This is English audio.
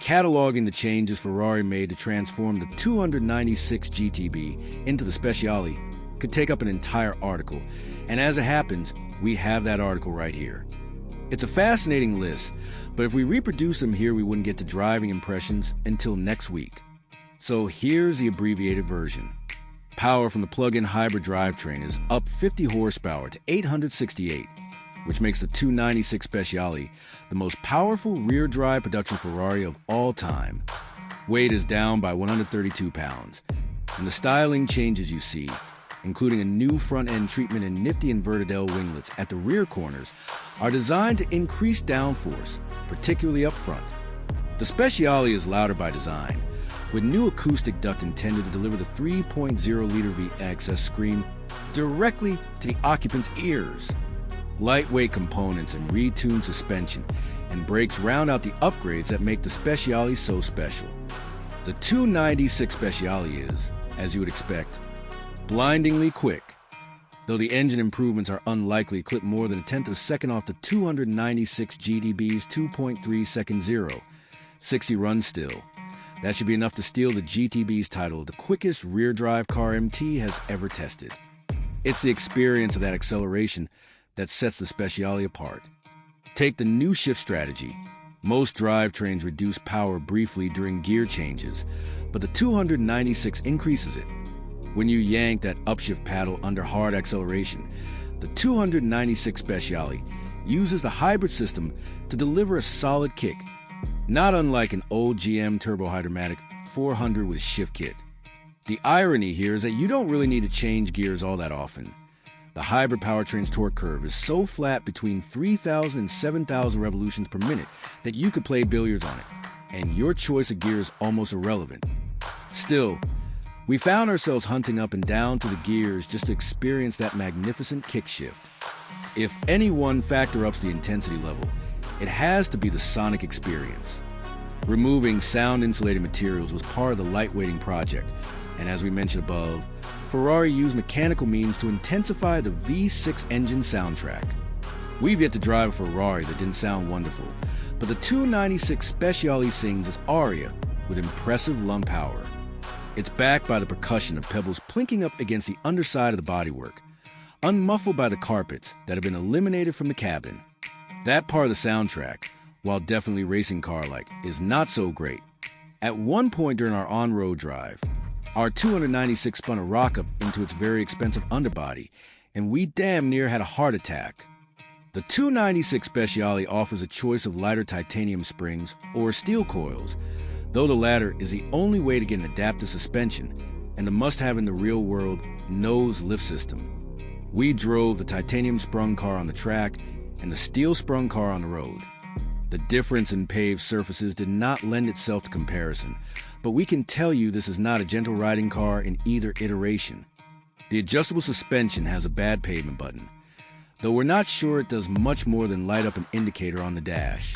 cataloging the changes Ferrari made to transform the 296 GTB into the Speciale could take up an entire article, and as it happens, we have that article right here. It's a fascinating list, but if we reproduce them here, we wouldn't get to driving impressions until next week. So here's the abbreviated version. Power from the plug-in hybrid drivetrain is up 50 horsepower to 868, which makes the 296 Speciale the most powerful rear-drive production Ferrari of all time. Weight is down by 132 pounds, and the styling changes you see, including a new front-end treatment and nifty inverted L winglets at the rear corners, are designed to increase downforce, particularly up front. The Speciale is louder by design, with new acoustic duct intended to deliver the 3.0-liter V8 scream directly to the occupant's ears. Lightweight components and retuned suspension and brakes round out the upgrades that make the Speciale so special. The 296 Speciale is, as you would expect, blindingly quick, though the engine improvements are unlikely to clip more than a tenth of a second off the 296 GTB's 2.3-second 0, 60 run still. That should be enough to steal the GTB's title of the quickest rear-drive car MT has ever tested. It's the experience of that acceleration that sets the Speciale apart. Take the new shift strategy. Most drivetrains reduce power briefly during gear changes, but the 296 increases it. When you yank that upshift paddle under hard acceleration, the 296 Speciale uses the hybrid system to deliver a solid kick, not unlike an old GM Turbo-Hydromatic 400 with shift kit. The irony here is that you don't really need to change gears all that often. The hybrid powertrain's torque curve is so flat between 3,000 and 7,000 revolutions per minute that you could play billiards on it, and your choice of gear is almost irrelevant. Still, we found ourselves hunting up and down to the gears just to experience that magnificent kick shift. If any one factor ups the intensity level, it has to be the sonic experience. Removing sound-insulated materials was part of the lightweighting project, and as we mentioned above, Ferrari used mechanical means to intensify the V6 engine soundtrack. We've yet to drive a Ferrari that didn't sound wonderful, but the 296 Speciale sings as aria with impressive lung power. It's backed by the percussion of pebbles plinking up against the underside of the bodywork, unmuffled by the carpets that have been eliminated from the cabin. That part of the soundtrack, while definitely racing car-like, is not so great. At one point during our on-road drive, our 296 spun a rock-up into its very expensive underbody, and we damn near had a heart attack. The 296 Speciale offers a choice of lighter titanium springs or steel coils, though the latter is the only way to get an adaptive suspension and the must-have in the real world nose lift system. We drove the titanium-sprung car on the track and the steel-sprung car on the road. The difference in paved surfaces did not lend itself to comparison, but we can tell you this is not a gentle riding car in either iteration. The adjustable suspension has a bad pavement button, though we're not sure it does much more than light up an indicator on the dash.